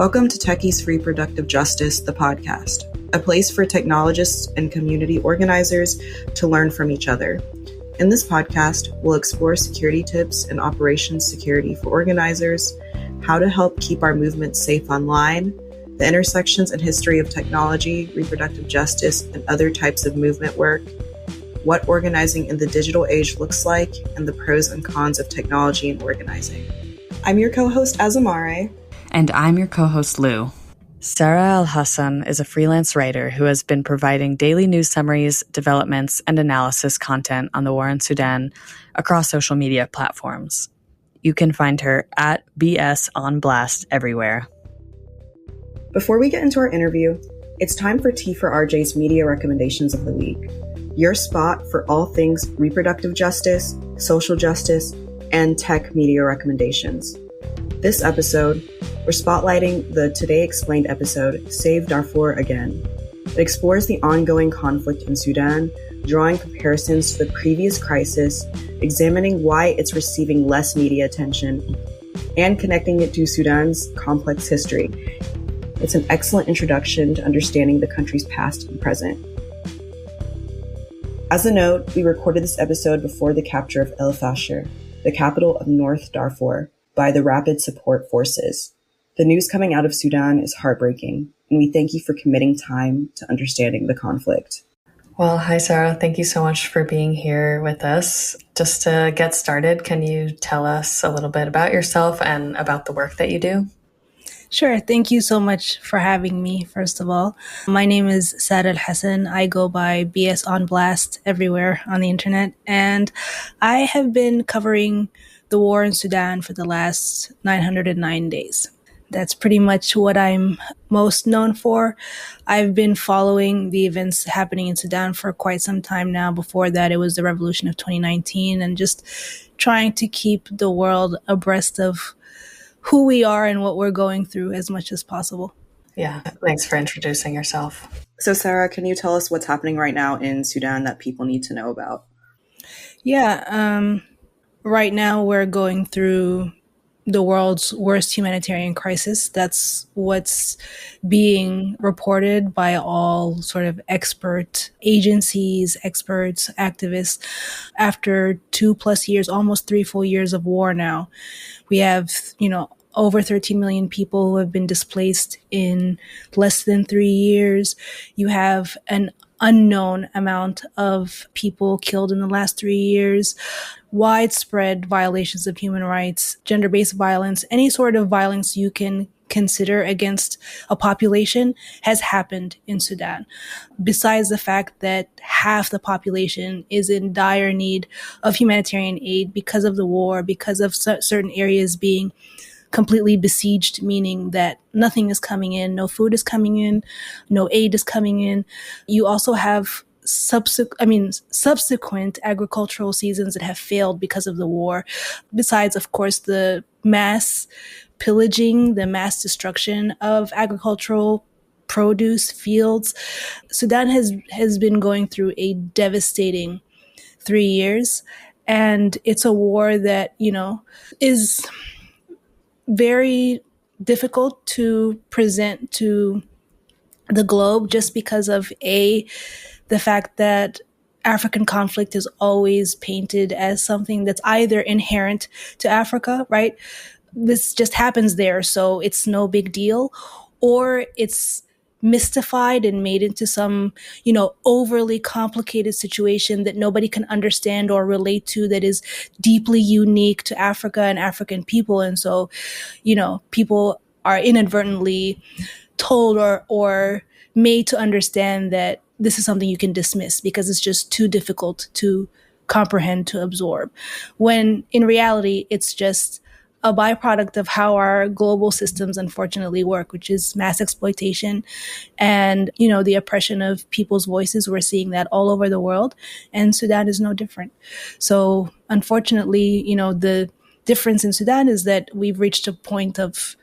Welcome to Techies Reproductive Justice, the podcast, a place for technologists and community organizers to learn from each other. In this podcast, we'll explore security tips and operations security for organizers, how to help keep our movement safe online, the intersections and history of technology, reproductive justice, and other types of movement work, what organizing in the digital age looks like, and the pros and cons of technology and organizing. I'm your co-host, Azamare. And I'm your co-host, Lou. Sara Elhassan is a freelance writer who has been providing daily news summaries, developments, and analysis content on the war in Sudan across social media platforms. You can find her at BS on Blast everywhere. Before we get into our interview, it's time for T for RJ's media recommendations of the week. Your spot for all things reproductive justice, social justice, and tech media recommendations. This episode, we're spotlighting the Today Explained episode, Save Darfur Again. It explores the ongoing conflict in Sudan, drawing comparisons to the previous crisis, examining why it's receiving less media attention, and connecting it to Sudan's complex history. It's an excellent introduction to understanding the country's past and present. As a note, we recorded this episode before the capture of El-Fasher, the capital of North Darfur, by the Rapid Support Forces. The news coming out of Sudan is heartbreaking, and we thank you for committing time to understanding the conflict. Well, hi, Sara. Thank you so much for being here with us. Just to get started, can you tell us a little bit about yourself and about the work that you do? Sure. Thank you so much for having me, first of all. My name is Sara Elhassan. I go by BS on Blast everywhere on the internet, and I have been covering the war in Sudan for the last 909 days. That's pretty much what I'm most known for. I've been following the events happening in Sudan for quite some time now. Before that, it was the revolution of 2019, and just trying to keep the world abreast of who we are and what we're going through as much as possible. Yeah, thanks for introducing yourself. So, Sara, can you tell us what's happening right now in Sudan that people need to know about? Yeah, right now we're going through the world's worst humanitarian crisis. That's what's being reported by all sort of expert agencies, experts, activists. After 2+ years, almost 3 full years of war now, we have, over 13 million people who have been displaced in less than 3 years. You have an unknown amount of people killed in the last 3 years, widespread violations of human rights, gender-based violence, any sort of violence you can consider against a population has happened in Sudan. Besides the fact that half the population is in dire need of humanitarian aid because of the war, because of certain areas being completely besieged, meaning that nothing is coming in, no food is coming in, no aid is coming in. You also have subsequent agricultural seasons that have failed because of the war. Besides, of course, the mass pillaging, the mass destruction of agricultural produce fields. Sudan has been going through a devastating 3 years, and it's a war that, is very difficult to present to the globe just because of the fact that African conflict is always painted as something that's either inherent to Africa, right? This just happens there, so it's no big deal, or it's mystified and made into some, overly complicated situation that nobody can understand or relate to, that is deeply unique to Africa and African people. And so, people are inadvertently told or made to understand that this is something you can dismiss because it's just too difficult to comprehend, to absorb. When in reality, it's just a byproduct of how our global systems unfortunately work, which is mass exploitation and, the oppression of people's voices. We're seeing that all over the world, and Sudan is no different. So unfortunately, the difference in Sudan is that we've reached a point of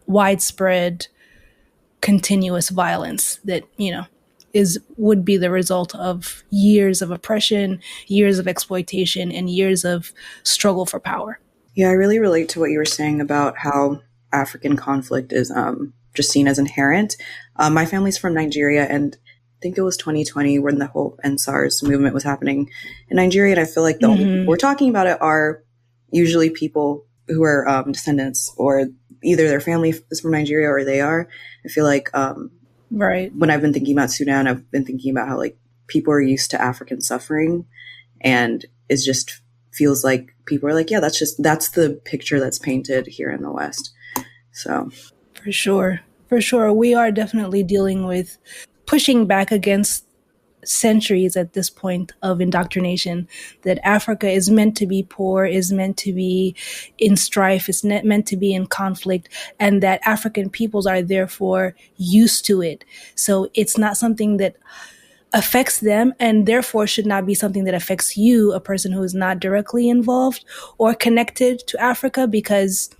widespread continuous violence that, would be the result of years of oppression, years of exploitation, and years of struggle for power. Yeah, I really relate to what you were saying about how African conflict is just seen as inherent. My family's from Nigeria, and I think it was 2020 when the whole EndSARS movement was happening in Nigeria. And I feel like the only people we're talking about it are usually people who are descendants, or either their family is from Nigeria or they are. I feel like right. when I've been thinking about Sudan, I've been thinking about how like people are used to African suffering, and it just feels like people are like, yeah, that's the picture that's painted here in the West. So For sure. We are definitely dealing with pushing back against centuries at this point of indoctrination that Africa is meant to be poor, is meant to be in strife, is meant to be in conflict, and that African peoples are therefore used to it. So it's not something that affects them, and therefore should not be something that affects you, a person who is not directly involved or connected to Africa, because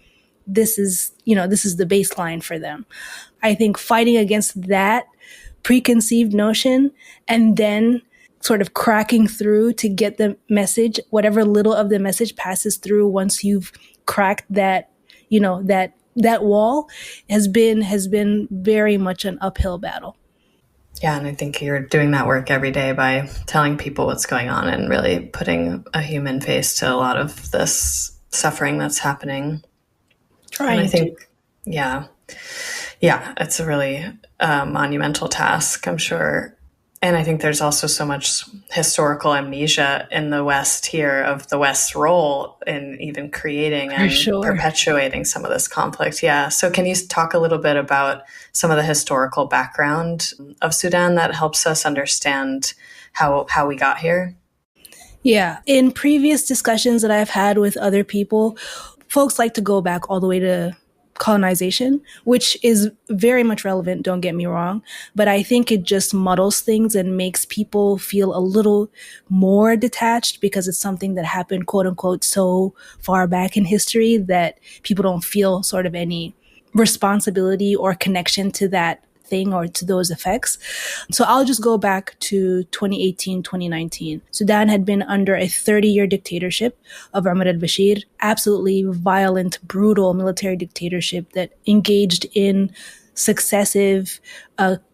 this is the baseline for them. I think fighting against that preconceived notion and then sort of cracking through to get the message, whatever little of the message passes through once you've cracked that, that wall has been very much an uphill battle. Yeah, and I think you're doing that work every day by telling people what's going on and really putting a human face to a lot of this suffering that's happening. Trying and I think, to. Yeah, it's a really monumental task, I'm sure. And I think there's also so much historical amnesia in the West here of the West's role in even creating perpetuating some of this conflict. Yeah. So can you talk a little bit about some of the historical background of Sudan that helps us understand how we got here? Yeah. In previous discussions that I've had with other people, folks like to go back all the way to colonization, which is very much relevant, don't get me wrong, but I think it just muddles things and makes people feel a little more detached because it's something that happened, quote unquote, so far back in history that people don't feel sort of any responsibility or connection to that thing or to those effects. So I'll just go back to 2018, 2019. Sudan had been under a 30-year dictatorship of Omar al-Bashir, absolutely violent, brutal military dictatorship that engaged in successive,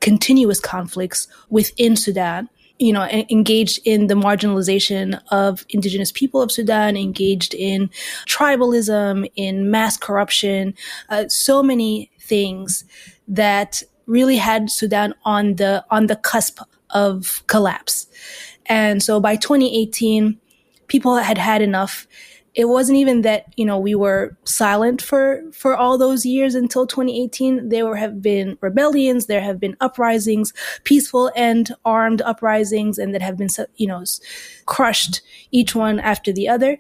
continuous conflicts within Sudan. Engaged in the marginalization of indigenous people of Sudan, engaged in tribalism, in mass corruption, so many things that really had Sudan on the cusp of collapse. And so by 2018, people had enough. It wasn't even that, we were silent for all those years until 2018. There have been rebellions, there have been uprisings, peaceful and armed uprisings, and that have been, crushed each one after the other.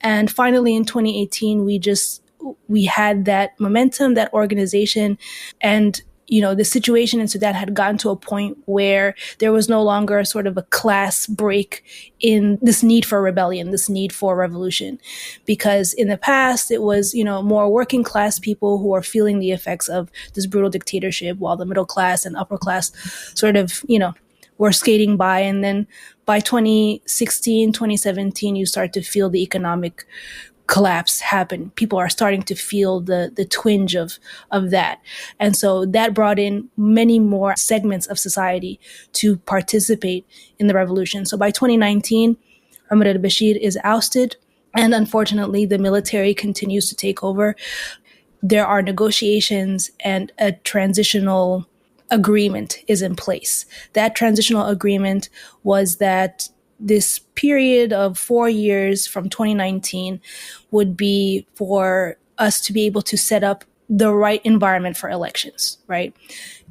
And finally in 2018, we had that momentum, that organization, and the situation in Sudan had gotten to a point where there was no longer sort of a class break in this need for rebellion, this need for revolution. Because in the past, it was, more working class people who are feeling the effects of this brutal dictatorship, while the middle class and upper class sort of, were skating by. And then by 2016, 2017, you start to feel the economic collapse happen. People are starting to feel the twinge of that. And so that brought in many more segments of society to participate in the revolution. So by 2019, Omar al-Bashir is ousted, and unfortunately the military continues to take over. There are negotiations and a transitional agreement is in place. That transitional agreement was that this period of 4 years from 2019 would be for us to be able to set up the right environment for elections, right?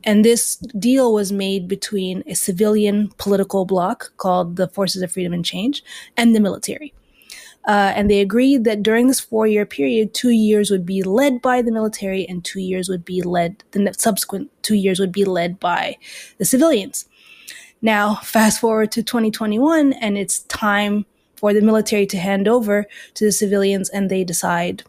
And this deal was made between a civilian political bloc called the Forces of Freedom and Change and the military. And they agreed that during this 4-year period, 2 years would be led by the military and 2 years would be led, the subsequent 2 years would be led by the civilians. Now, fast forward to 2021, and it's time for the military to hand over to the civilians, and they decide,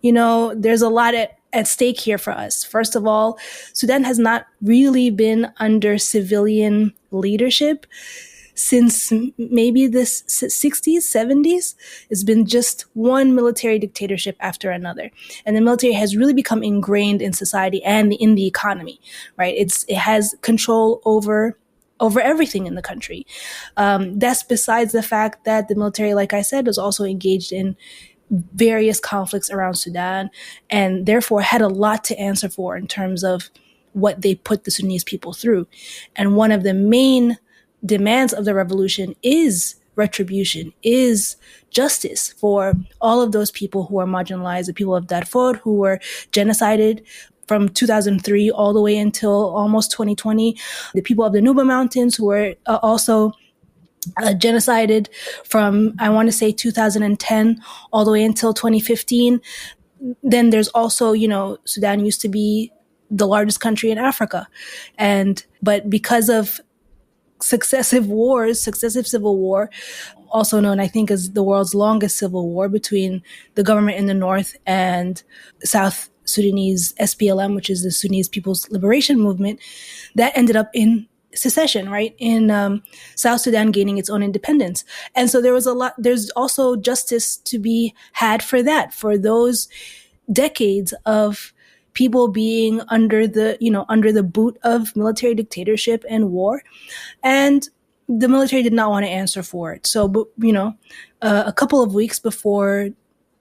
there's a lot at stake here for us. First of all, Sudan has not really been under civilian leadership since maybe the 60s, 70s. It's been just one military dictatorship after another. And the military has really become ingrained in society and in the economy, right? It has control over everything in the country. That's besides the fact that the military, like I said, was also engaged in various conflicts around Sudan, and therefore had a lot to answer for in terms of what they put the Sudanese people through. And one of the main demands of the revolution is retribution, is justice for all of those people who are marginalized, the people of Darfur who were genocided from 2003 all the way until almost 2020, the people of the Nuba Mountains who were also genocided from, I want to say, 2010 all the way until 2015. Then there's also, Sudan used to be the largest country in Africa. But because of successive civil war, also known, I think, as the world's longest civil war between the government in the north and South Sudanese SPLM, which is the Sudanese People's Liberation Movement, that ended up in secession, right? In South Sudan gaining its own independence. And so there's also justice to be had for that, for those decades of people being under the boot of military dictatorship and war. And the military did not want to answer for it. So, a couple of weeks before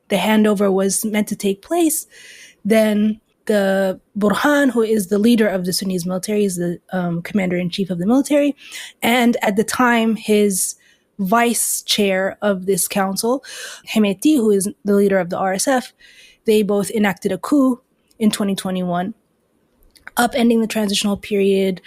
the handover was meant to take place, then the Burhan, who is the leader of the Sudanese military, is the commander-in-chief of the military, and at the time, his vice chair of this council, Hemeti, who is the leader of the RSF, they both enacted a coup in 2021, upending the transitional period,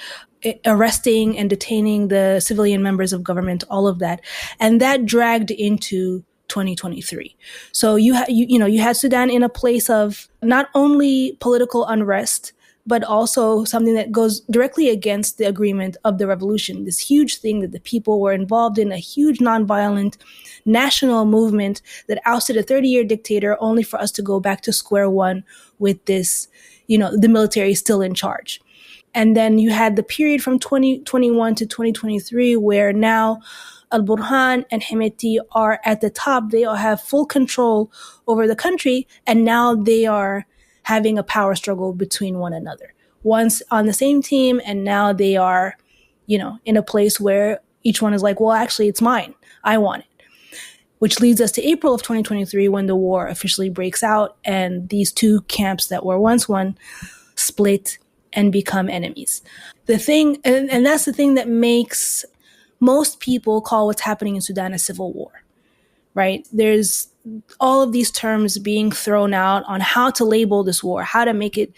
arresting and detaining the civilian members of government, all of that. And that dragged into 2023. So you had Sudan in a place of not only political unrest, but also something that goes directly against the agreement of the revolution, this huge thing that the people were involved in, a huge nonviolent national movement that ousted a 30-year dictator, only for us to go back to square one with this, the military still in charge. And then you had the period from 2021 to 2023 where now Al-Burhan and Hemeti are at the top. They all have full control over the country, and now they are having a power struggle between one another. Once on the same team, and now they are, in a place where each one is like, well, actually, it's mine. I want it. Which leads us to April of 2023 when the war officially breaks out, and these two camps that were once one split and become enemies. The thing, and that's the thing that makes most people call what's happening in Sudan a civil war, right? There's all of these terms being thrown out on how to label this war, how to make it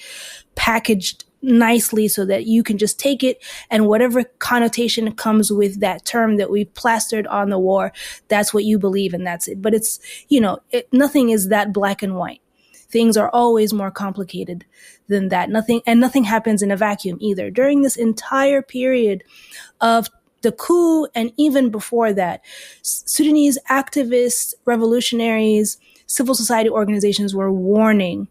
packaged nicely so that you can just take it and whatever connotation comes with that term that we plastered on the war, that's what you believe and that's it. But it's, nothing is that black and white. Things are always more complicated than that. Nothing happens in a vacuum either. During this entire period of the coup, and even before that, Sudanese activists, revolutionaries, civil society organizations were warning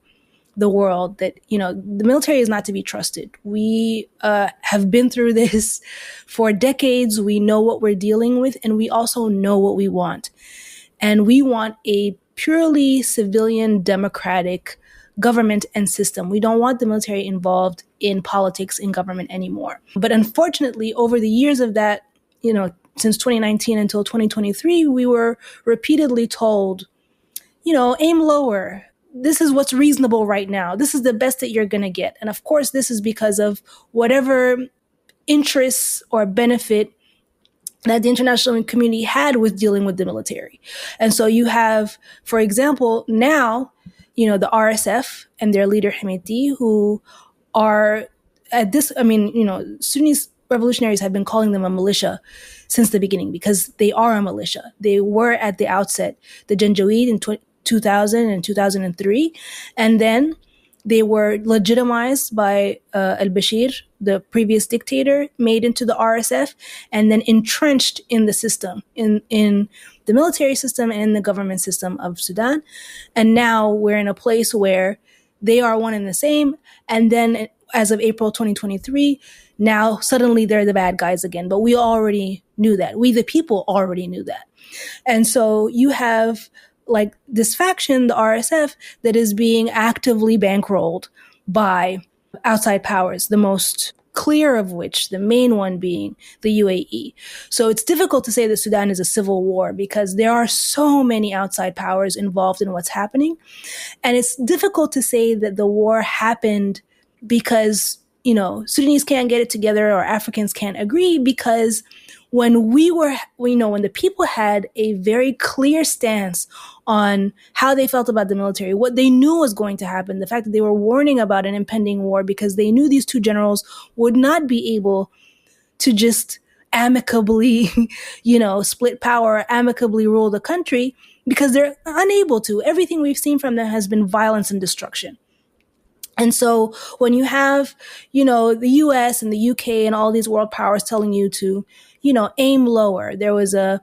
the world that, the military is not to be trusted. We have been through this for decades. We know what we're dealing with, and we also know what we want. And we want a purely civilian, democratic government and system. We don't want the military involved in politics in government anymore. But unfortunately, over the years of that, since 2019 until 2023, we were repeatedly told, aim lower. This is what's reasonable right now. This is the best that you're going to get. And of course, this is because of whatever interests or benefit that the international community had with dealing with the military. And so you have, for example, now, the RSF and their leader Hemeti, who are at this, Sudanese revolutionaries have been calling them a militia since the beginning because they are a militia. They were at the outset the Janjaweed in 2000 and 2003, and then they were legitimized by al-Bashir, the previous dictator, made into the RSF, and then entrenched in the system, in the military system and in the government system of Sudan. And now we're in a place where they are one and the same. And then as of April 2023, now suddenly they're the bad guys again. But we already knew that. We, the people, already knew that. And so you have like this faction, the RSF, that is being actively bankrolled by outside powers, the most clear of which, the main one being the UAE. So it's difficult to say that Sudan is a civil war because there are so many outside powers involved in what's happening. And it's difficult to say that the war happened because, you know, Sudanese can't get it together or Africans can't agree, because when when the people had a very clear stance on how they felt about the military, what they knew was going to happen, the fact that they were warning about an impending war because they knew these two generals would not be able to just amicably, split power, amicably rule the country, because they're unable to. Everything we've seen from them has been violence and destruction. And so when you have, the US and the UK and all these world powers telling you to, aim lower. There was a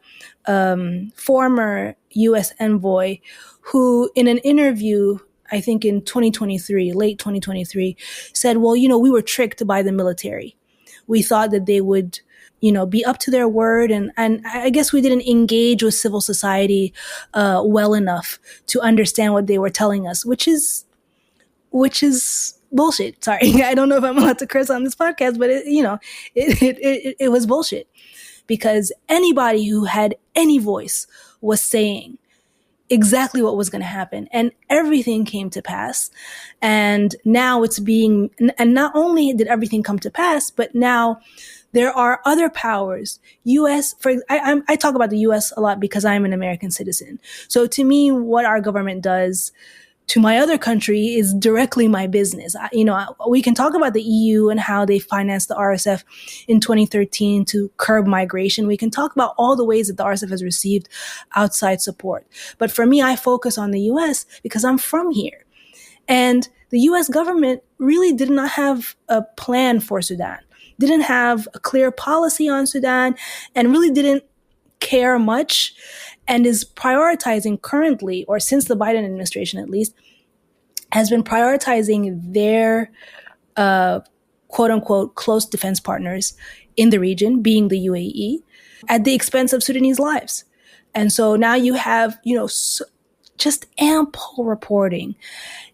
former US envoy who, in an interview, I think in 2023, late 2023, said, well, we were tricked by the military. We thought that they would, be up to their word. And I guess we didn't engage with civil society well enough to understand what they were telling us, which is bullshit. Sorry, I don't know if I'm allowed to curse on this podcast, but it was bullshit, because anybody who had any voice was saying exactly what was going to happen, and everything came to pass. And now and not only did everything come to pass, but now there are other powers. I talk about the US a lot because I'm an American citizen. So to me, what our government does to my other country is directly my business. We can talk about the EU and how they financed the RSF in 2013 to curb migration. We can talk about all the ways that the RSF has received outside support. But for me, I focus on the US because I'm from here. And the US government really did not have a plan for Sudan, didn't have a clear policy on Sudan, and really didn't care much, and is prioritizing currently, or since the Biden administration at least, has been prioritizing their quote unquote close defense partners in the region, being the UAE, at the expense of Sudanese lives. And so now you have, just ample reporting,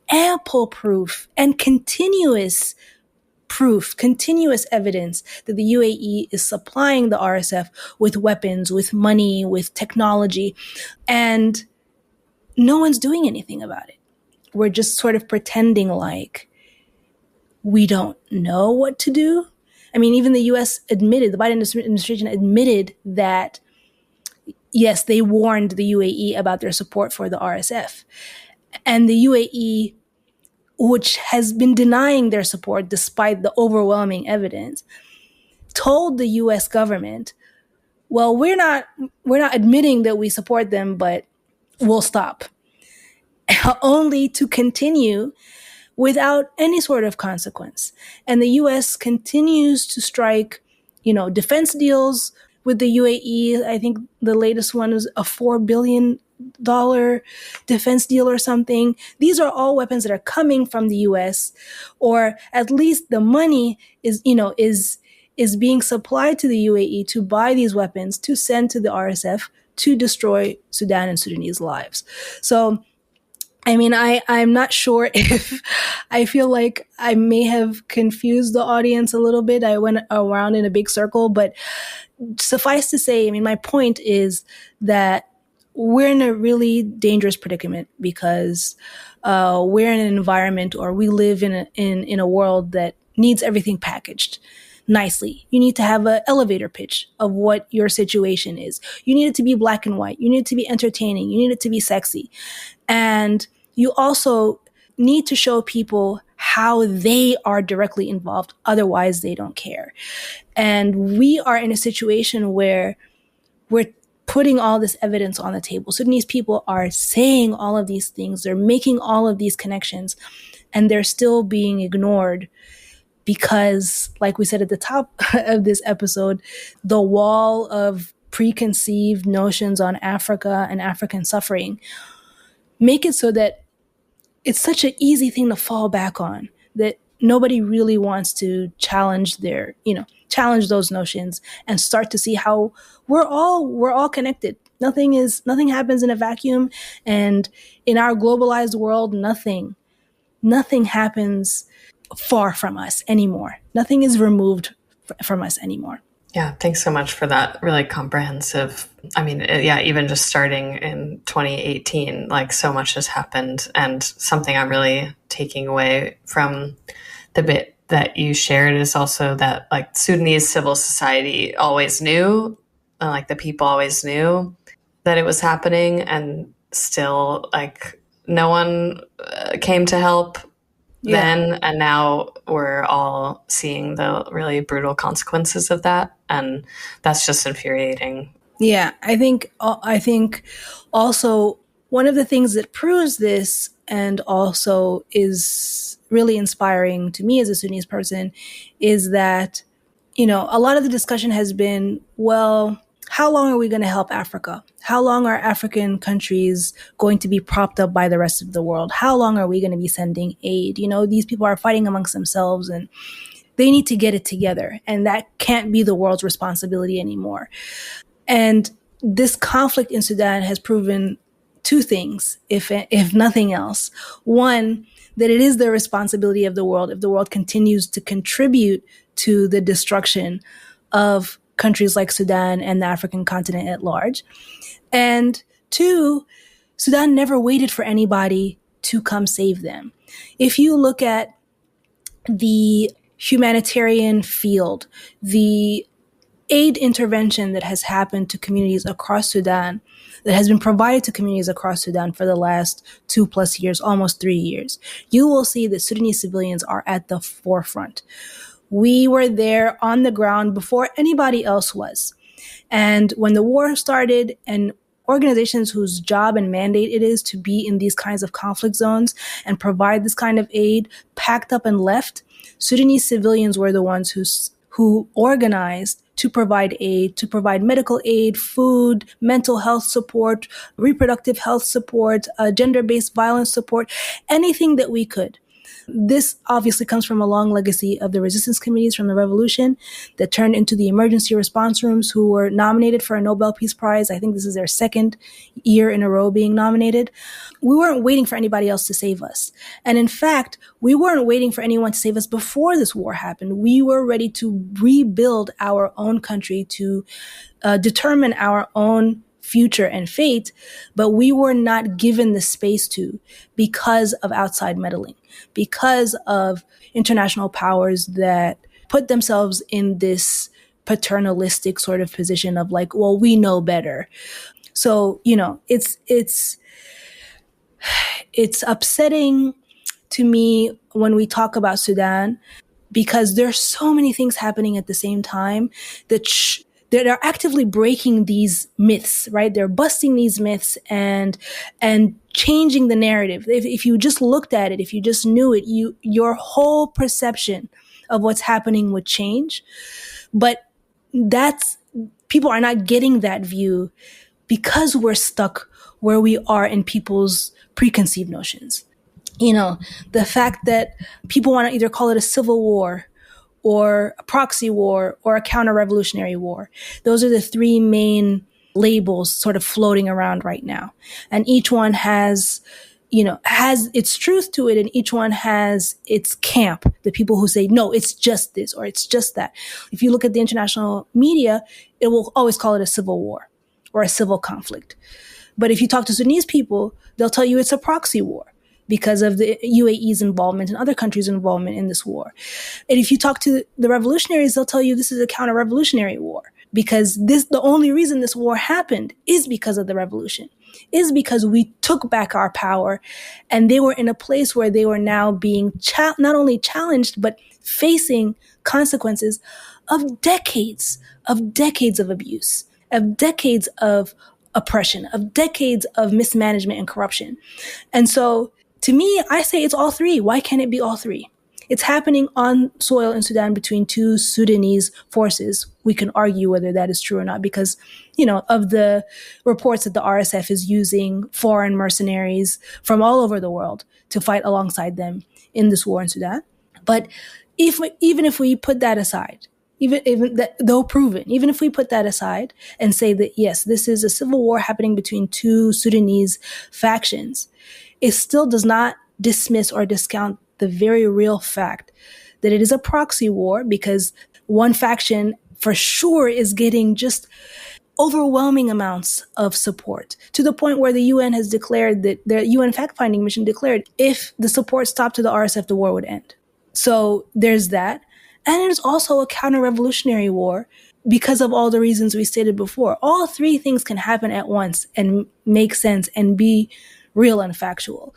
ample proof, and continuous evidence that the UAE is supplying the RSF with weapons, with money, with technology, and no one's doing anything about it. We're just sort of pretending like we don't know what to do. I mean, even the US admitted, the Biden administration admitted that, yes, they warned the UAE about their support for the RSF. And the UAE, which has been denying their support despite the overwhelming evidence, told the US government, well, we're not admitting that we support them, but we'll stop. Only to continue without any sort of consequence. And the US continues to strike, defense deals with the UAE. I think the latest one was a $4 billion defense deal or something. These are all weapons that are coming from the US, or at least the money is being supplied to the UAE to buy these weapons to send to the RSF to destroy Sudan and Sudanese lives. So, I mean, I'm not sure if I feel like I may have confused the audience a little bit. I went around in a big circle, but suffice to say, I mean, my point is that we're in a really dangerous predicament because we're in an environment, or we live in a world that needs everything packaged nicely. You need to have an elevator pitch of what your situation is. You need it to be black and white. You need it to be entertaining. You need it to be sexy. And you also need to show people how they are directly involved. Otherwise, they don't care. And we are in a situation where we're putting all this evidence on the table. Sudanese people are saying all of these things. They're making all of these connections, and they're still being ignored because, like we said at the top of this episode, the wall of preconceived notions on Africa and African suffering make it so that it's such an easy thing to fall back on, that nobody really wants to challenge challenge those notions and start to see how we're all connected. Nothing happens in a vacuum, and in our globalized world, nothing happens far from us anymore. Nothing is removed from us anymore. Yeah, thanks so much for that really comprehensive. Even just starting in 2018, like so much has happened, and something I'm really taking away from the bit that you shared is also that like Sudanese civil society always knew, and like the people always knew that it was happening, and still like no one came to help then, and now we're all seeing the really brutal consequences of that, and that's just infuriating. Yeah, I think also one of the things that proves this and also is really inspiring to me as a Sudanese person is that, a lot of the discussion has been, well, how long are we going to help Africa? How long are African countries going to be propped up by the rest of the world? How long are we going to be sending aid? These people are fighting amongst themselves and they need to get it together. And that can't be the world's responsibility anymore. And this conflict in Sudan has proven two things, if nothing else. One, that it is the responsibility of the world if the world continues to contribute to the destruction of countries like Sudan and the African continent at large. And two, Sudan never waited for anybody to come save them. If you look at the humanitarian field, the aid intervention that has happened to communities across Sudan, that has been provided to communities across Sudan for the last 2+ years, almost 3 years, you will see that Sudanese civilians are at the forefront. We were there on the ground before anybody else was. And when the war started, and organizations whose job and mandate it is to be in these kinds of conflict zones and provide this kind of aid packed up and left, Sudanese civilians were the ones who organized to provide aid, to provide medical aid, food, mental health support, reproductive health support, gender-based violence support, anything that we could. This obviously comes from a long legacy of the resistance committees from the revolution that turned into the emergency response rooms, who were nominated for a Nobel Peace Prize. I think this is their second year in a row being nominated. We weren't waiting for anybody else to save us. And in fact, we weren't waiting for anyone to save us before this war happened. We were ready to rebuild our own country, to determine our own future and fate, but we were not given the space to because of outside meddling, because of international powers that put themselves in this paternalistic sort of position of like, well, we know better. So, it's upsetting to me when we talk about Sudan, because there's so many things happening at the same time that are actively breaking these myths, right? They're busting these myths and changing the narrative. If you just looked at it, if you just knew it, your whole perception of what's happening would change. But people are not getting that view because we're stuck where we are in people's preconceived notions. The fact that people want to either call it a civil war or a proxy war or a counter-revolutionary war. Those are the three main labels sort of floating around right now. And each one has its truth to it, and each one has its camp, the people who say, no, it's just this or it's just that. If you look at the international media, it will always call it a civil war or a civil conflict. But if you talk to Sudanese people, they'll tell you it's a proxy war, because of the UAE's involvement and other countries' involvement in this war. And if you talk to the revolutionaries, they'll tell you this is a counter-revolutionary war, because the only reason this war happened is because of the revolution, is because we took back our power, and they were in a place where they were now being not only challenged, but facing consequences of decades of abuse, of decades of oppression, of decades of mismanagement and corruption. And so, to me, I say it's all three. Why can't it be all three? It's happening on soil in Sudan between two Sudanese forces. We can argue whether that is true or not because, of the reports that the RSF is using foreign mercenaries from all over the world to fight alongside them in this war in Sudan. But even if we put that aside, even that, though proven, even if we put that aside and say that, yes, this is a civil war happening between two Sudanese factions, it still does not dismiss or discount the very real fact that it is a proxy war, because one faction for sure is getting just overwhelming amounts of support, to the point where the UN has declared, that the UN fact-finding mission declared, if the support stopped to the RSF, the war would end. So there's that. And there's also a counter-revolutionary war because of all the reasons we stated before. All three things can happen at once and make sense and be real and factual.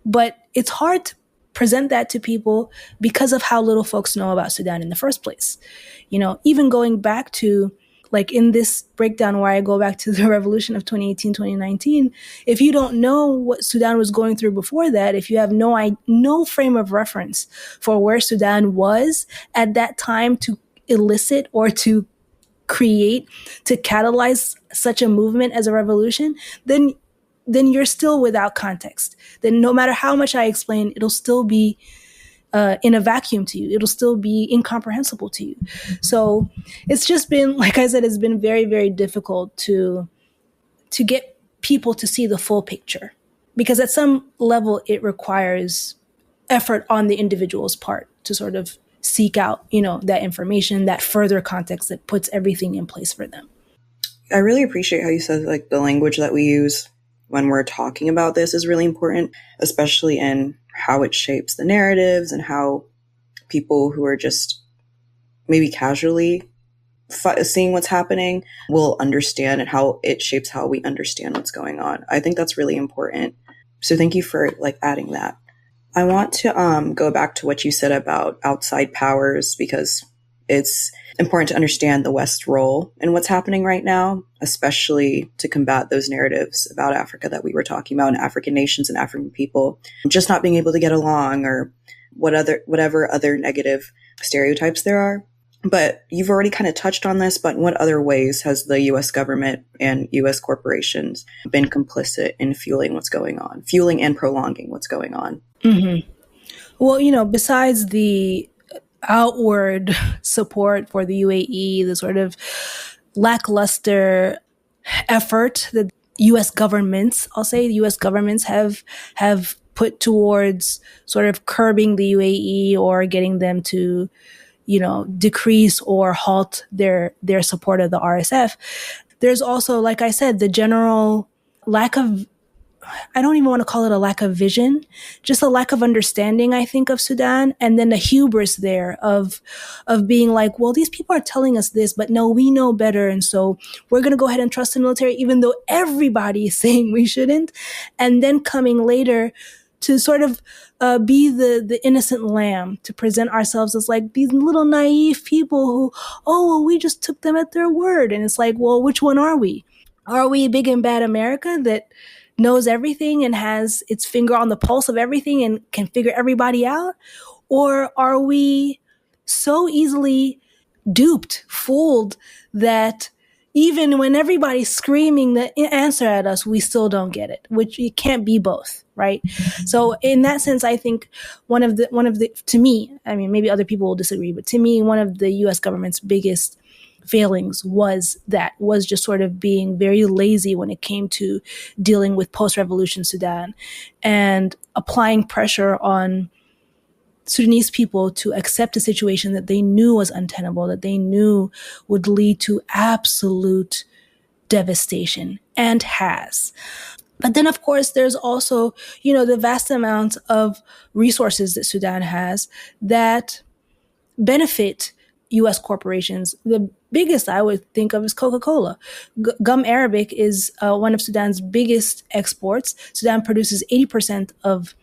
But it's hard to present that to people because of how little folks know about Sudan in the first place. Even going back to, like, in this breakdown where I go back to the revolution of 2018, 2019, if you don't know what Sudan was going through before that, if you have no frame of reference for where Sudan was at that time to elicit or to create, to catalyze such a movement as a revolution, then you're still without context. Then no matter how much I explain, it'll still be in a vacuum to you. It'll still be incomprehensible to you. So it's just been, like I said, it's been very, very difficult to get people to see the full picture, because at some level it requires effort on the individual's part to sort of seek out, that information, that further context that puts everything in place for them. I really appreciate how you said, like, the language that we use when we're talking about this is really important, especially in how it shapes the narratives and how people who are just maybe casually seeing what's happening will understand, and how it shapes how we understand what's going on. I think that's really important. So thank you for, like, adding that. I want to go back to what you said about outside powers, because it's important to understand the West's role in what's happening right now, especially to combat those narratives about Africa that we were talking about, and African nations and African people just not being able to get along, or whatever other negative stereotypes there are. But you've already kind of touched on this, but in what other ways has the U.S. government and U.S. corporations been complicit in fueling and prolonging what's going on? Mm-hmm. Well, besides the outward support for the UAE, the sort of lackluster effort that U.S. governments, I'll say the U.S. governments have put towards sort of curbing the UAE or getting them to, decrease or halt their support of the RSF. There's also, like I said, the general lack of, I don't even want to call it a lack of vision, just a lack of understanding, I think, of Sudan. And then the hubris there of being like, well, these people are telling us this, but no, we know better. And so we're going to go ahead and trust the military, even though everybody is saying we shouldn't. And then coming later to sort of be the innocent lamb, to present ourselves as like these little naive people who, we just took them at their word. And it's like, well, which one are we? Are we big and bad America that knows everything and has its finger on the pulse of everything and can figure everybody out? Or are we so easily duped, fooled, that even when everybody's screaming the answer at us, we still don't get it, which it can't be both, right? So in that sense, I think one of the, to me, I mean, maybe other people will disagree, but to me, one of the US government's biggest failings was just sort of being very lazy when it came to dealing with post-revolution Sudan and applying pressure on Sudanese people to accept a situation that they knew was untenable, that they knew would lead to absolute devastation, and has. But then, of course, there's also, the vast amount of resources that Sudan has that benefit U.S. corporations. The biggest I would think of is Coca-Cola. Gum Arabic is one of Sudan's biggest exports. Sudan produces 80% of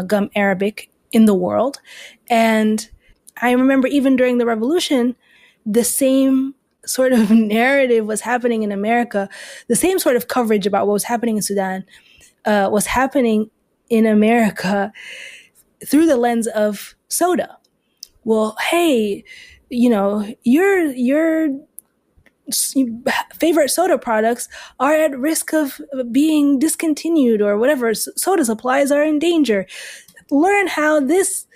gum Arabic in the world. And I remember even during the revolution, the same sort of narrative was happening in America. The same sort of coverage about what was happening in Sudan was happening in America through the lens of soda. Well, hey, your favorite soda products are at risk of being discontinued, or whatever. Soda supplies are in danger. Learn how this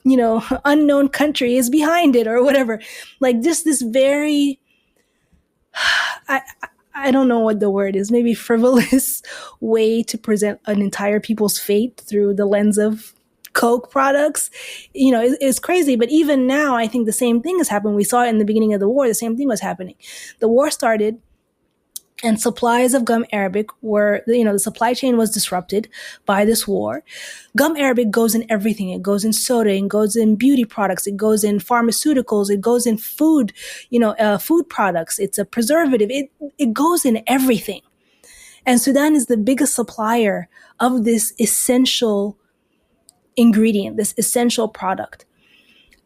unknown country is behind it or whatever. Like just this very, I don't know what the word is, maybe frivolous way to present an entire people's fate through the lens of Coke products, is crazy. But even now, I think the same thing has happened. We saw it in the beginning of the war. The same thing was happening. The war started and supplies of gum arabic the supply chain was disrupted by this war. Gum arabic goes in everything. It goes in soda, it goes in beauty products, it goes in pharmaceuticals, it goes in food, food products. It's a preservative. It goes in everything. And Sudan is the biggest supplier of this essential ingredient, this essential product.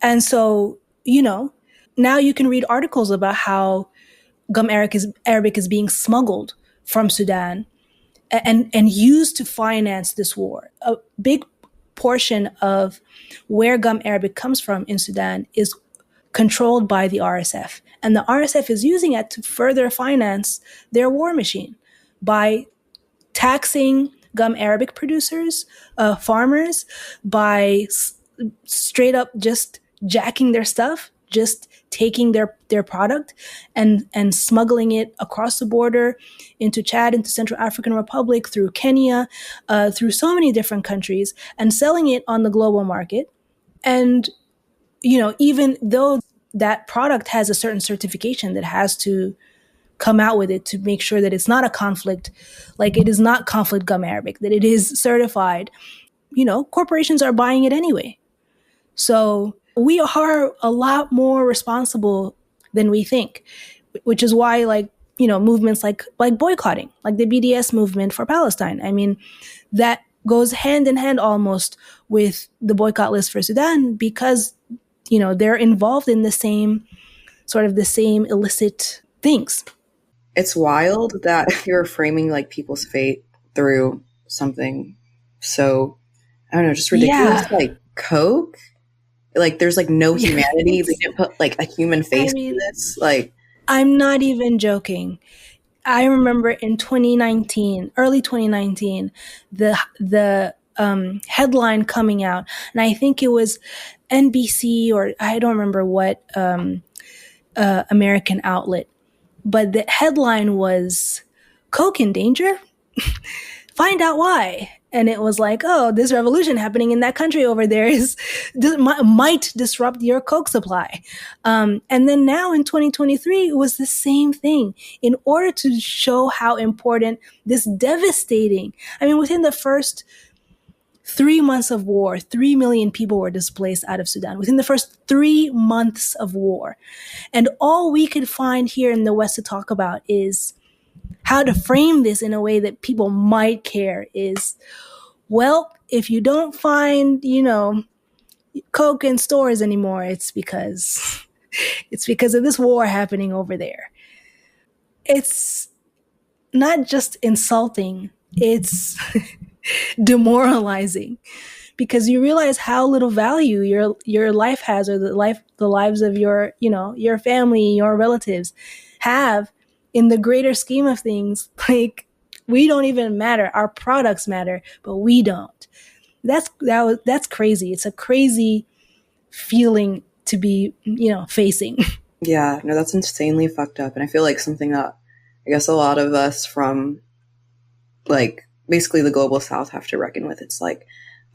And so, now you can read articles about how gum arabic is being smuggled from Sudan and used to finance this war. A big portion of where gum arabic comes from in Sudan is controlled by the RSF. And the RSF is using it to further finance their war machine by taxing gum arabic producers, farmers, by straight up just jacking their stuff, just taking their product and smuggling it across the border into Chad, into Central African Republic, through Kenya, through so many different countries, and selling it on the global market. And, even though that product has a certain certification that has to come out with it to make sure that it's not a conflict, like it is not conflict gum arabic, that it is certified, corporations are buying it anyway. So we are a lot more responsible than we think, which is why, movements like boycotting, like the BDS movement for Palestine. I mean, that goes hand in hand almost with the boycott list for Sudan because, they're involved in the same illicit things. It's wild that you're framing like people's fate through something so, I don't know, just ridiculous, like Coke. Like there's like no humanity. They didn't put like a human face in this. Like, I'm not even joking. I remember in 2019, early 2019, the headline coming out, and I think it was NBC or I don't remember what American outlet, but the headline was "Coke in danger? Find out why." And it was like, oh, this revolution happening in that country over there might disrupt your Coke supply. And then now in 2023, it was the same thing. In order to show how important this devastating, within the first 3 months of war, 3 million people were displaced out of Sudan within the first 3 months of war. And all we could find here in the West to talk about is how to frame this in a way that people might care is, well, if you don't find, Coke in stores anymore, it's because of this war happening over there. It's not just insulting, it's demoralizing because you realize how little value your life has, or the lives of your family, your relatives have in the greater scheme of things. Like, we don't even matter. Our products matter, but we don't. That's crazy. It's a crazy feeling to be, facing. Yeah, no, that's insanely fucked up. And I feel like something that I guess a lot of us from like basically the global South have to reckon with. It's like,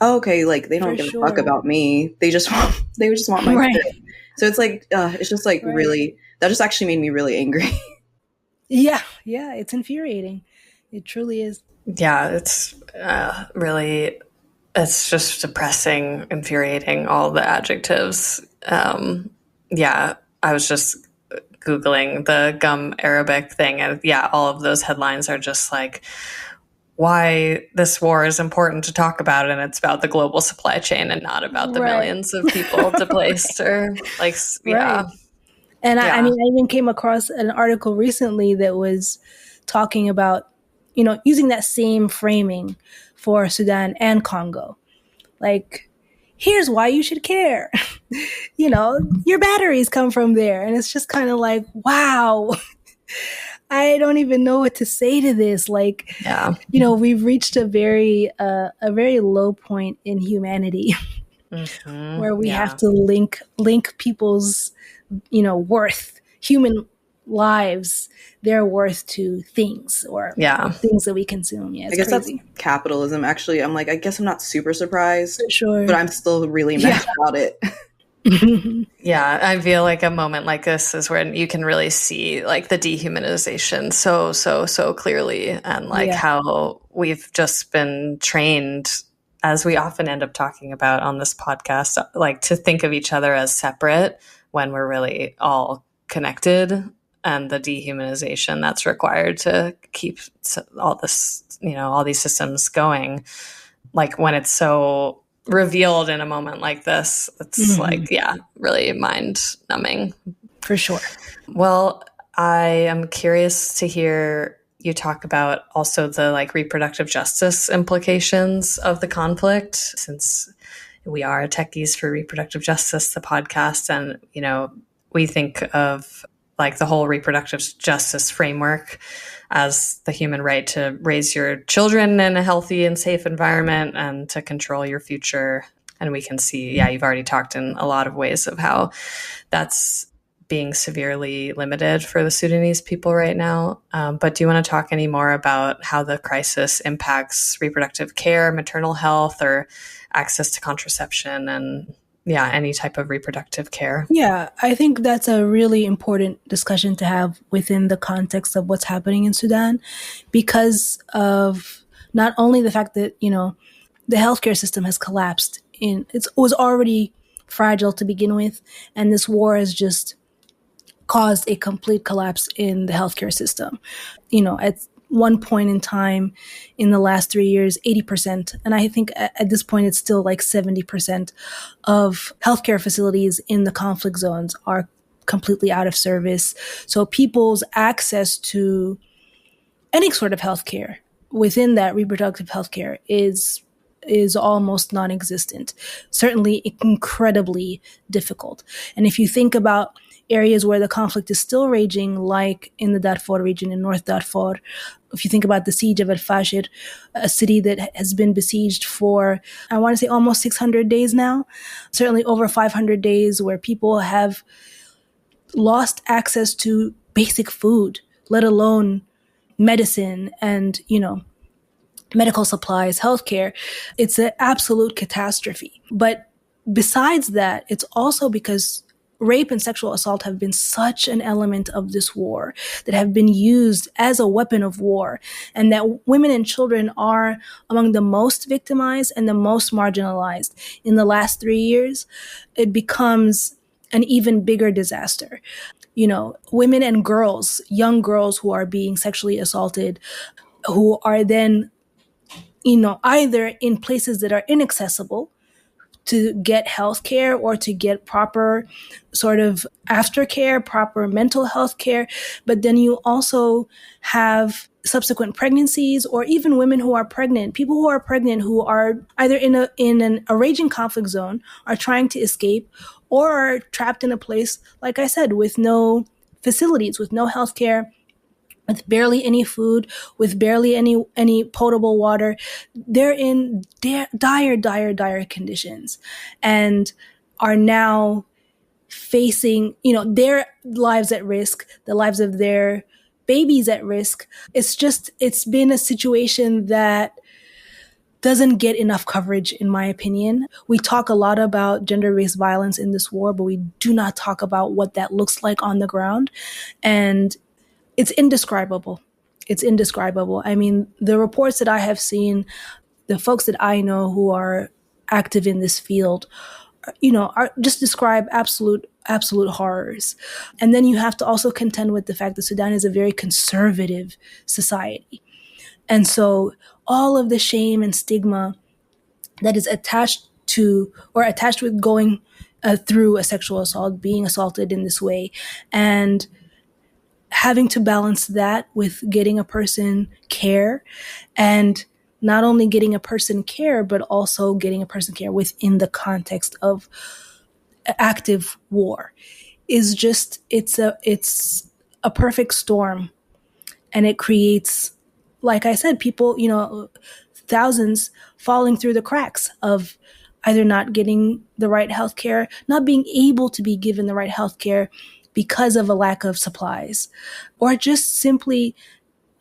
oh, okay, like they don't give a fuck about me. They just want my shit. So it's like, it's just like really, that just actually made me really angry. Yeah, it's infuriating. It truly is. Yeah, it's really, it's just depressing, infuriating, all the adjectives. Yeah, I was just Googling the gum Arabic thing, and yeah, all of those headlines are just like, why this war is important to talk about, and it's about the global supply chain and not about the millions of people displaced, or like, yeah. And I even came across an article recently that was talking about, using that same framing for Sudan and Congo. Like, here's why you should care. Your batteries come from there. And it's just kind of like, wow, I don't even know what to say to this. Like, we've reached a very low point in humanity. where we have to link people's, worth, human lives, their worth to things or things that we consume. Yeah, it's I guess crazy. That's capitalism. Actually, I'm like, I guess I'm not super surprised, For sure. but I'm still really mad about it. Yeah, I feel like a moment like this is when you can really see like the dehumanization so clearly, and like how we've just been trained, as we often end up talking about on this podcast, like to think of each other as separate when we're really all connected, and the dehumanization that's required to keep all this, all these systems going. Like when it's so revealed in a moment like this, it's really mind numbing. For sure. Well, I am curious to hear you talk about also the like reproductive justice implications of the conflict, since we are Techies for Reproductive Justice, the podcast. And, we think of like the whole reproductive justice framework as the human right to raise your children in a healthy and safe environment and to control your future. And we can see, you've already talked in a lot of ways of how that's being severely limited for the Sudanese people right now. But do you want to talk any more about how the crisis impacts reproductive care, maternal health, or access to contraception and any type of reproductive care? Yeah, I think that's a really important discussion to have within the context of what's happening in Sudan, because of not only the fact that, the healthcare system has collapsed it was already fragile to begin with, and this war has just caused a complete collapse in the healthcare system. At one point in time in the last 3 years, 80%, and I think at this point it's still like 70% of healthcare facilities in the conflict zones are completely out of service. So people's access to any sort of healthcare within that reproductive healthcare is almost non-existent, certainly incredibly difficult. And if you think about areas where the conflict is still raging, like in the Darfur region, in North Darfur, if you think about the siege of Al-Fashir, a city that has been besieged for, I want to say almost 600 days now, certainly over 500 days, where people have lost access to basic food, let alone medicine and, medical supplies, healthcare. It's an absolute catastrophe. But besides that, it's also because rape and sexual assault have been such an element of this war, that have been used as a weapon of war, and that women and children are among the most victimized and the most marginalized. In the last 3 years, it becomes an even bigger disaster. Women and girls, young girls who are being sexually assaulted, who are then, either in places that are inaccessible to get health care or to get proper sort of aftercare, proper mental health care. But then you also have subsequent pregnancies, or even women who are pregnant, people who are pregnant who are either in a raging conflict zone, are trying to escape, or are trapped in a place, like I said, with no facilities, with no health care, with barely any food, with barely any potable water. They're in dire conditions, and are now facing, their lives at risk, the lives of their babies at risk. It's been a situation that doesn't get enough coverage, in my opinion. We talk a lot about gender-based violence in this war, but we do not talk about what that looks like on the ground. And it's indescribable. It's indescribable. I mean, the reports that I have seen, the folks that I know who are active in this field, are just describe absolute horrors. And then you have to also contend with the fact that Sudan is a very conservative society. And so all of the shame and stigma that is attached with going through a sexual assault, being assaulted in this way, and having to balance that with getting a person care, and not only getting a person care, but also getting a person care within the context of active war, is just, it's a perfect storm. And it creates, like I said, people, thousands falling through the cracks of either not getting the right healthcare, not being able to be given the right healthcare because of a lack of supplies, or just simply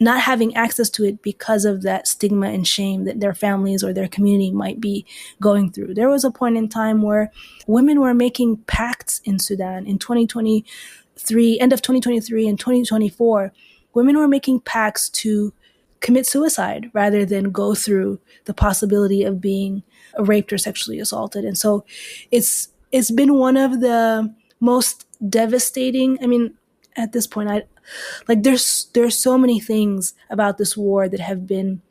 not having access to it because of that stigma and shame that their families or their community might be going through. There was a point in time where women were making pacts in Sudan in 2023, end of 2023 and 2024. Women were making pacts to commit suicide rather than go through the possibility of being raped or sexually assaulted. And so it's been one of the most devastating. I mean, at this point, there's so many things about this war that have been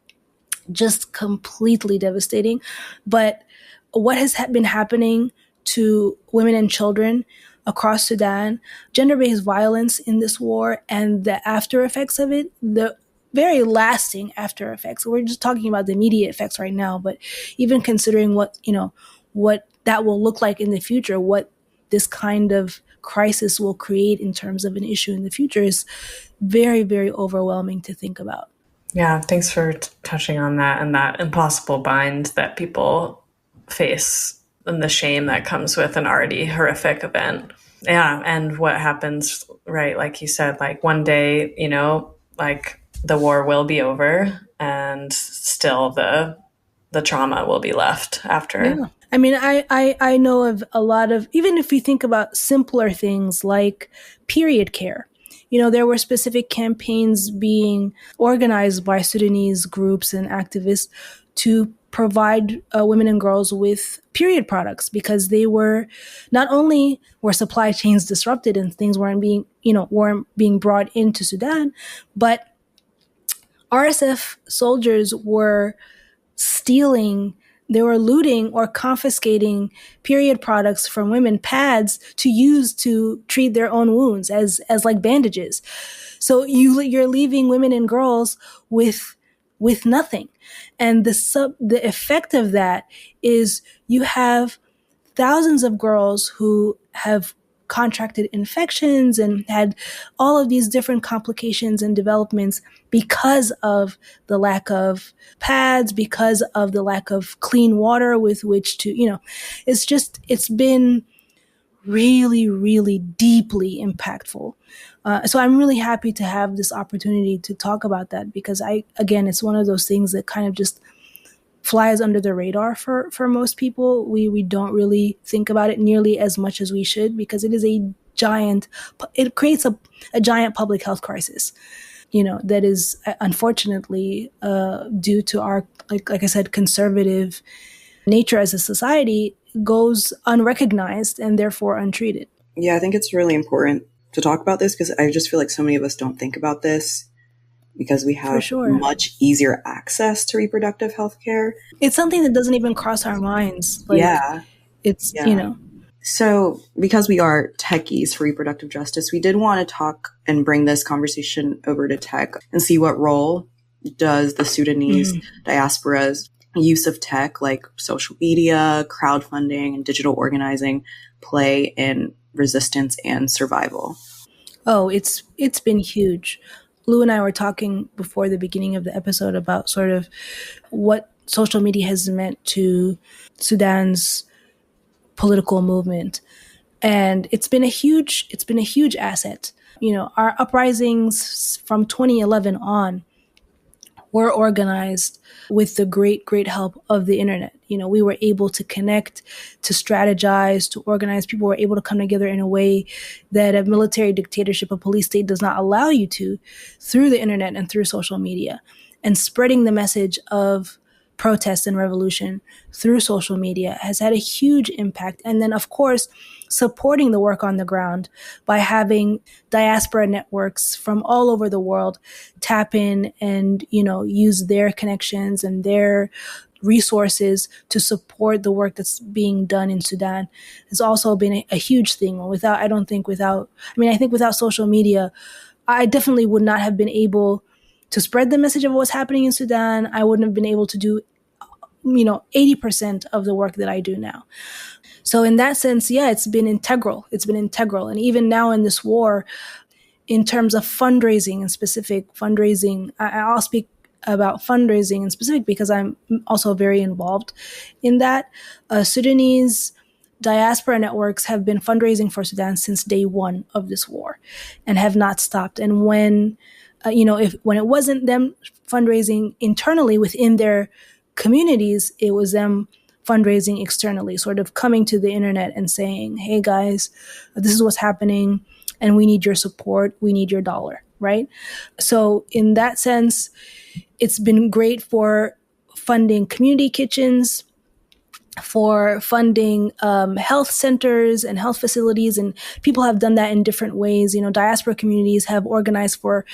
just completely devastating. But what has been happening to women and children across Sudan, gender-based violence in this war, and the after effects of it, the very lasting after effects. We're just talking about the immediate effects right now, but even considering what that will look like in the future, what this kind of crisis will create in terms of an issue in the future is very, very overwhelming to think about. Yeah, thanks for touching on that and that impossible bind that people face and the shame that comes with an already horrific event. Yeah, and what happens, right, like you said, like one day, like the war will be over and still the trauma will be left after. Yeah. I mean, I know of a lot of, even if you think about simpler things like period care, there were specific campaigns being organized by Sudanese groups and activists to provide women and girls with period products, because they were, not only were supply chains disrupted and things weren't being brought into Sudan, but RSF soldiers were they were looting or confiscating period products from women, pads to use to treat their own wounds as like bandages. So you're leaving women and girls with nothing. And the effect of that is you have thousands of girls who have contracted infections and had all of these different complications and developments because of the lack of pads, because of the lack of clean water with which to, it's been really, really deeply impactful. So I'm really happy to have this opportunity to talk about that, because it's one of those things that kind of just flies under the radar for most people. We don't really think about it nearly as much as we should, because it is it creates a giant public health crisis, that is unfortunately due to our, like I said, conservative nature as a society, goes unrecognized and therefore untreated. Yeah, I think it's really important to talk about this, because I just feel like so many of us don't think about this, because we have much easier access to reproductive health care. It's something that doesn't even cross our minds. So because we are techies for reproductive justice, we did want to talk and bring this conversation over to tech and see what role does the Sudanese diaspora's use of tech, like social media, crowdfunding, and digital organizing, play in resistance and survival. Oh, it's been huge. Lou and I were talking before the beginning of the episode about sort of what social media has meant to Sudan's political movement. And it's been a huge asset. Our uprisings from 2011 on were organized with the great, great help of the internet. We were able to connect, to strategize, to organize. People were able to come together in a way that a military dictatorship, a police state does not allow you to, through the internet and through social media. And spreading the message of protest and revolution through social media has had a huge impact. And then, of course, supporting the work on the ground by having diaspora networks from all over the world tap in and, use their connections and their resources to support the work that's being done in Sudan has also been a huge thing. I think without social media, I definitely would not have been able to spread the message of what's happening in Sudan. I wouldn't have been able to do, 80% of the work that I do now. So in that sense, yeah, it's been integral. And even now in this war, in terms of fundraising and specific fundraising, I'll speak about fundraising in specific because I'm also very involved in that. Sudanese diaspora networks have been fundraising for Sudan since day one of this war and have not stopped. And when, when it wasn't them fundraising internally within their communities, it was them fundraising externally, sort of coming to the internet and saying, hey guys, this is what's happening and we need your support. We need your dollar, right? So in that sense, it's been great for funding community kitchens, for funding health centers and health facilities. And people have done that in different ways. Diaspora communities have organized for,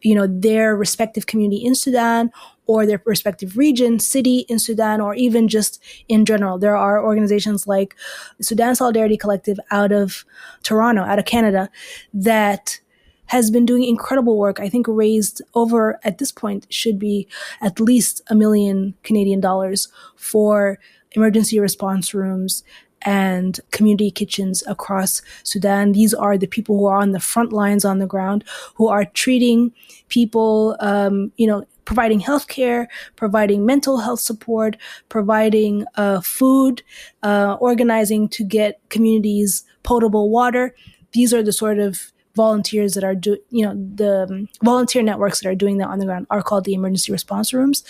their respective community in Sudan or their respective region, city in Sudan, or even just in general. There are organizations like Sudan Solidarity Collective out of Toronto, out of Canada, that has been doing incredible work. I think raised over, at this point, should be at least $1 million Canadian dollars for emergency response rooms and community kitchens across Sudan. These are the people who are on the front lines on the ground, who are treating people, providing healthcare, providing mental health support, providing food, organizing to get communities potable water. These are the sort of volunteers that are the volunteer networks that are doing that on the ground are called the emergency response rooms.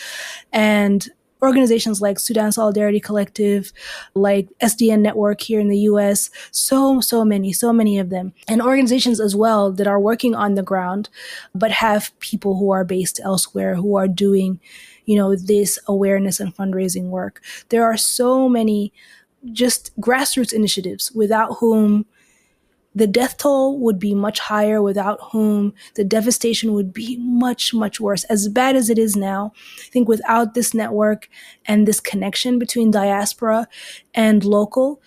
And organizations like Sudan Solidarity Collective, like SDN Network here in the US, so many of them. And organizations as well that are working on the ground, but have people who are based elsewhere who are doing, this awareness and fundraising work. There are so many just grassroots initiatives without whom the death toll would be much higher, without whom the devastation would be much, much worse. As bad as it is now, I think without this network and this connection between diaspora and local,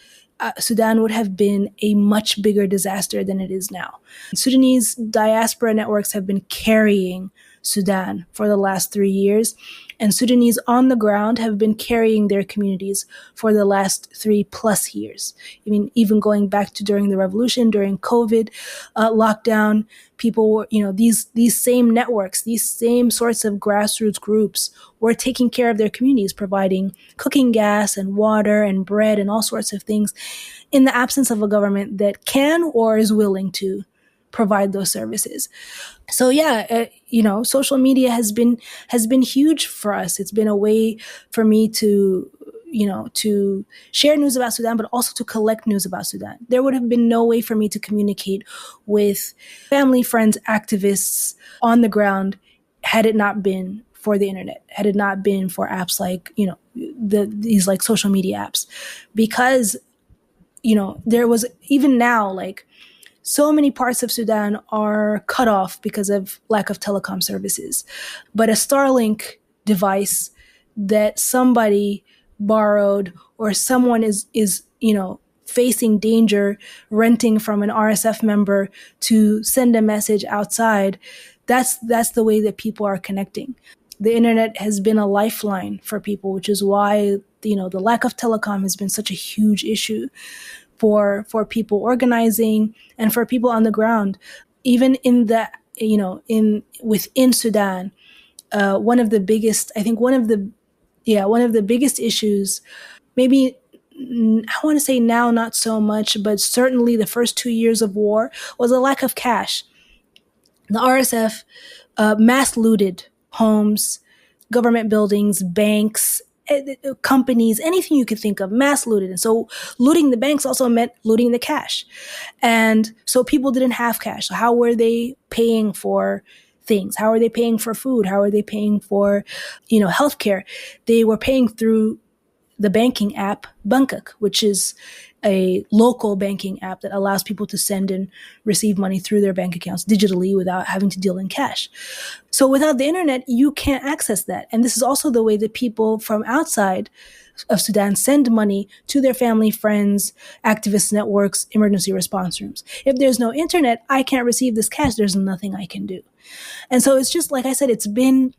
Sudan would have been a much bigger disaster than it is now. Sudanese diaspora networks have been carrying Sudan for the last 3 years, and Sudanese on the ground have been carrying their communities for the last 3+ years. I mean, even going back to during the revolution, during COVID lockdown, people were, these same networks, these same sorts of grassroots groups were taking care of their communities, providing cooking gas and water and bread and all sorts of things in the absence of a government that can or is willing to provide those services. So yeah, social media has been huge for us. It's been a way for me to share news about Sudan, but also to collect news about Sudan. There would have been no way for me to communicate with family, friends, activists on the ground had it not been for the internet, had it not been for apps like, these like social media apps, because, there was even now, like, so many parts of Sudan are cut off because of lack of telecom services. But a Starlink device that somebody borrowed or someone is facing danger, renting from an RSF member to send a message outside, that's the way that people are connecting. The internet has been a lifeline for people, which is why, the lack of telecom has been such a huge issue for people organizing and for people on the ground. Even in the, within Sudan, one of the biggest issues, maybe I want to say now not so much, but certainly the first 2 years of war, was a lack of cash. The RSF mass looted homes, government buildings, banks, companies, anything you could think of, mass looted. And so looting the banks also meant looting the cash. And so people didn't have cash. So how were they paying for things? How are they paying for food? How are they paying for, healthcare? They were paying through the banking app Bangkok, which is a local banking app that allows people to send and receive money through their bank accounts digitally without having to deal in cash. So without the internet, you can't access that. And this is also the way that people from outside of Sudan send money to their family, friends, activist networks, emergency response rooms. If there's no internet, I can't receive this cash. There's nothing I can do. And so it's just, like I said, it's been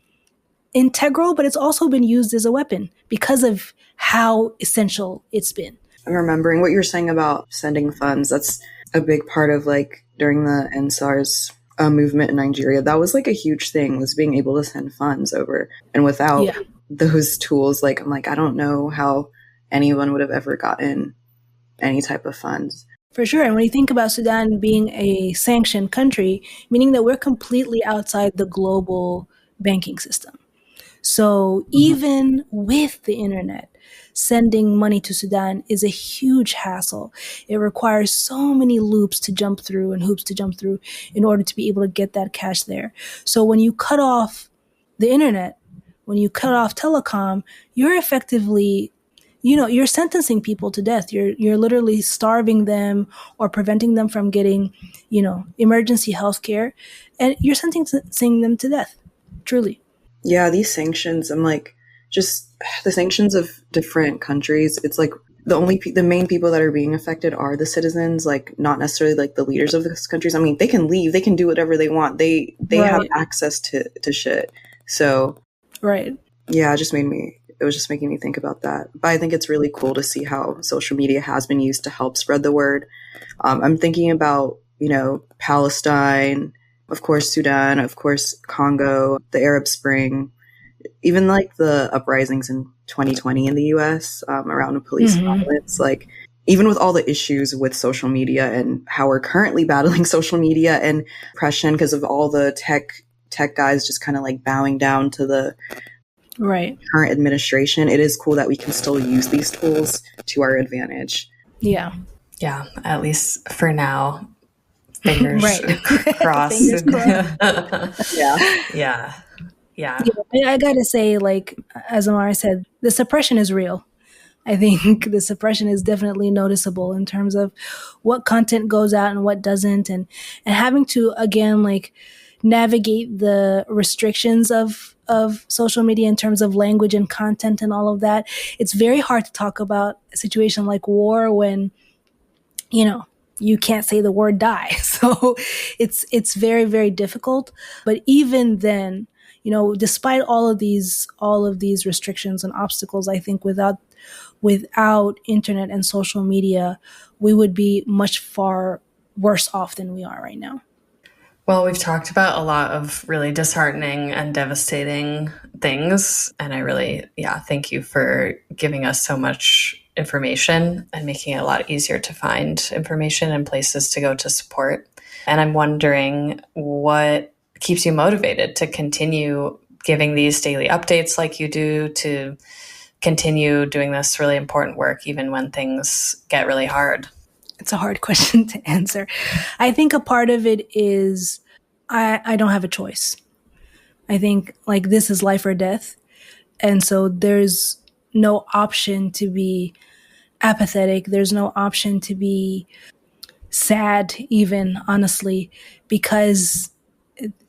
integral, but it's also been used as a weapon because of how essential it's been. I'm remembering what you were saying about sending funds. That's a big part of, like, during the NSARS movement in Nigeria, that was like a huge thing, was being able to send funds over. And without those tools, like, I'm like, I don't know how anyone would have ever gotten any type of funds. For sure. And when you think about Sudan being a sanctioned country, meaning that we're completely outside the global banking system. So even with the internet, sending money to Sudan is a huge hassle. It requires so many loops to jump through and hoops to jump through in order to be able to get that cash there. So when you cut off the internet, when you cut off telecom, you're effectively, you're sentencing people to death. You're literally starving them or preventing them from getting, emergency health care, and you're sentencing them to death, truly. Yeah, these sanctions, I'm like, just the sanctions of different countries, it's like the main people that are being affected are the citizens, like not necessarily like the leaders of those countries. I mean, they can leave, they can do whatever they want. They have access to shit. So, right. Yeah, it was just making me think about that. But I think it's really cool to see how social media has been used to help spread the word. I'm thinking about, Palestine, of course, Sudan, of course, Congo, the Arab Spring, even like the uprisings in 2020 in the US around police violence, like even with all the issues with social media and how we're currently battling social media and oppression because of all the tech guys just kind of like bowing down to the current administration, it is cool that we can still use these tools to our advantage. Yeah, at least for now. Fingers crossed. Fingers crossed. Yeah. I gotta say, like, as Amara said, the suppression is real. I think the suppression is definitely noticeable in terms of what content goes out and what doesn't, and having to, again, like, navigate the restrictions of social media in terms of language and content and all of that. It's very hard to talk about a situation like war when, you can't say the word die. So it's very, very difficult. But even then, despite all of these restrictions and obstacles, I think without internet and social media, we would be much far worse off than we are right now. Well, we've talked about a lot of really disheartening and devastating things. And I really, thank you for giving us so much information and making it a lot easier to find information and places to go to support. And I'm wondering what keeps you motivated to continue giving these daily updates like you do, to continue doing this really important work, even when things get really hard? It's a hard question to answer. I think a part of it is I don't have a choice. I think, like, this is life or death. And so there's no option to be apathetic. There's no option to be sad, even, honestly, because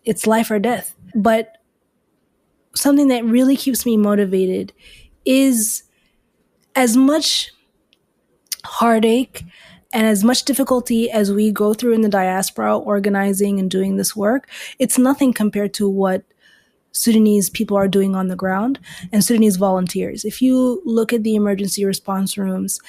it's life or death. But something that really keeps me motivated is, as much heartache and as much difficulty as we go through in the diaspora organizing and doing this work, it's nothing compared to what Sudanese people are doing on the ground and Sudanese volunteers. If you look at the emergency response rooms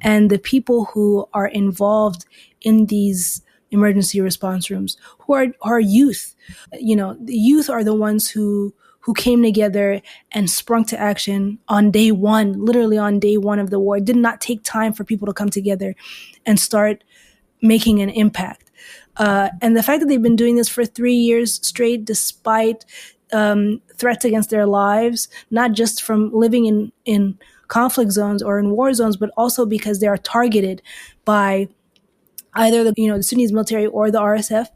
and the people who are involved in these emergency response rooms, who are youth, the youth are the ones who came together and sprung to action on day one, literally on day one of the war. It did not take time for people to come together and start making an impact. And the fact that they've been doing this for 3 years straight, despite threats against their lives, not just from living in conflict zones or in war zones, but also because they are targeted by either the Sudanese military or the RSF.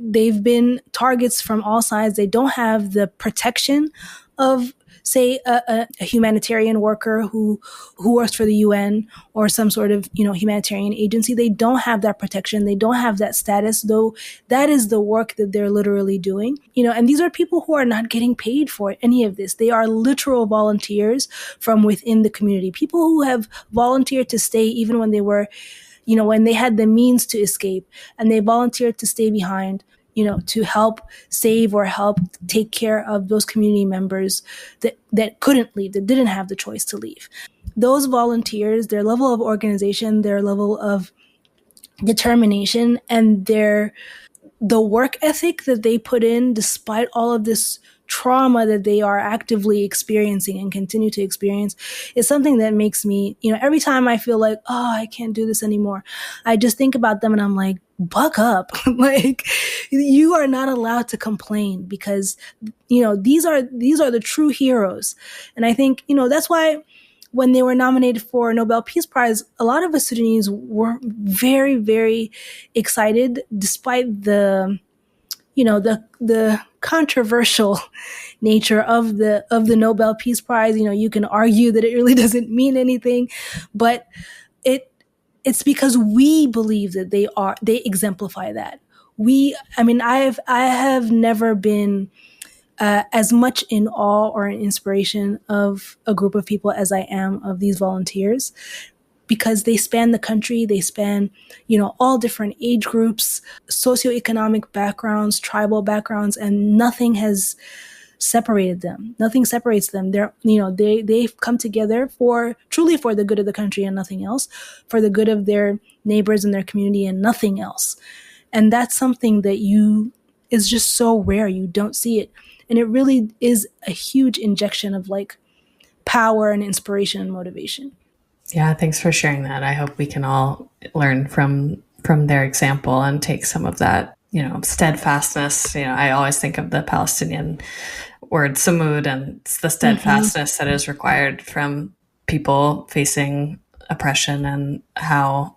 They've been targets from all sides. They don't have the protection of, say, a humanitarian worker who works for the UN or some sort of humanitarian agency. They don't have that protection. They don't have that status, though that is the work that they're literally doing. And these are people who are not getting paid for any of this. They are literal volunteers from within the community. People who have volunteered to stay even when they were, when they had the means to escape, and they volunteered to stay behind, to help save or help take care of those community members that couldn't leave, that didn't have the choice to leave. Those volunteers, their level of organization, their level of determination, and their the work ethic that they put in despite all of this trauma that they are actively experiencing and continue to experience is something that makes me, every time I feel like, oh, I can't do this anymore, I just think about them and I'm like, buck up. Like, you are not allowed to complain because, these are the true heroes. And I think, that's why when they were nominated for a Nobel Peace Prize, a lot of us Sudanese were very, very excited despite the controversial nature of the Nobel Peace Prize. You can argue that it really doesn't mean anything, but it's because we believe that they exemplify that. I have never been as much in awe or an inspiration of a group of people as I am of these volunteers, because they span the country, they span, all different age groups, socioeconomic backgrounds, tribal backgrounds, and nothing has separated them. Nothing separates them. They've come together truly for the good of the country and nothing else, for the good of their neighbors and their community and nothing else. And that's something that is just so rare. You don't see it. And it really is a huge injection of like power and inspiration and motivation. Yeah, thanks for sharing that. I hope we can all learn from their example and take some of that, steadfastness. I always think of the Palestinian word samud, and it's the steadfastness that is required from people facing oppression, and how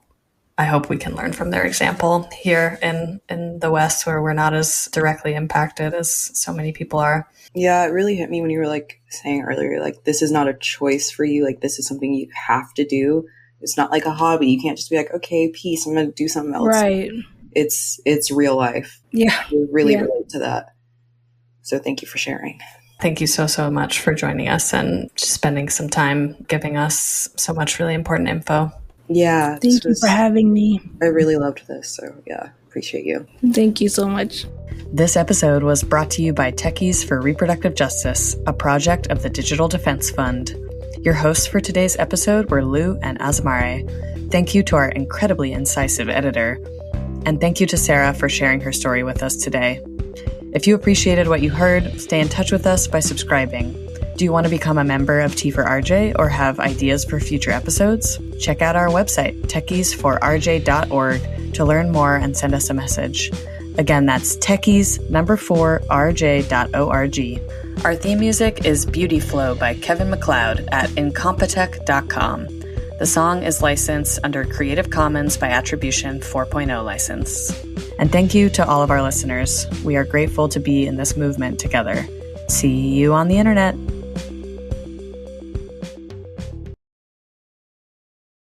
I hope we can learn from their example here in the West, where we're not as directly impacted as so many people are. Yeah, it really hit me when you were like saying earlier, like, this is not a choice for you. Like, this is something you have to do. It's not like a hobby. You can't just be like, okay, peace, I'm going to do something else. Right. It's real life. Yeah. I really relate to that. So thank you for sharing. Thank you so, so much for joining us and spending some time giving us so much really important info. Yeah. Thank you for having me. I really loved this. So yeah, appreciate you. Thank you so much. This episode was brought to you by Techies for Reproductive Justice, a project of the Digital Defense Fund. Your hosts for today's episode were Lou and Asmare. Thank you to our incredibly incisive editor. And thank you to Sara for sharing her story with us today. If you appreciated what you heard, stay in touch with us by subscribing. Do you want to become a member of T4RJ or have ideas for future episodes? Check out our website, techies4rj.org, to learn more and send us a message. Again, that's techies4rj.org. Our theme music is Beauty Flow by Kevin MacLeod at incompetech.com. The song is licensed under Creative Commons by Attribution 4.0 license. And thank you to all of our listeners. We are grateful to be in this movement together. See you on the internet.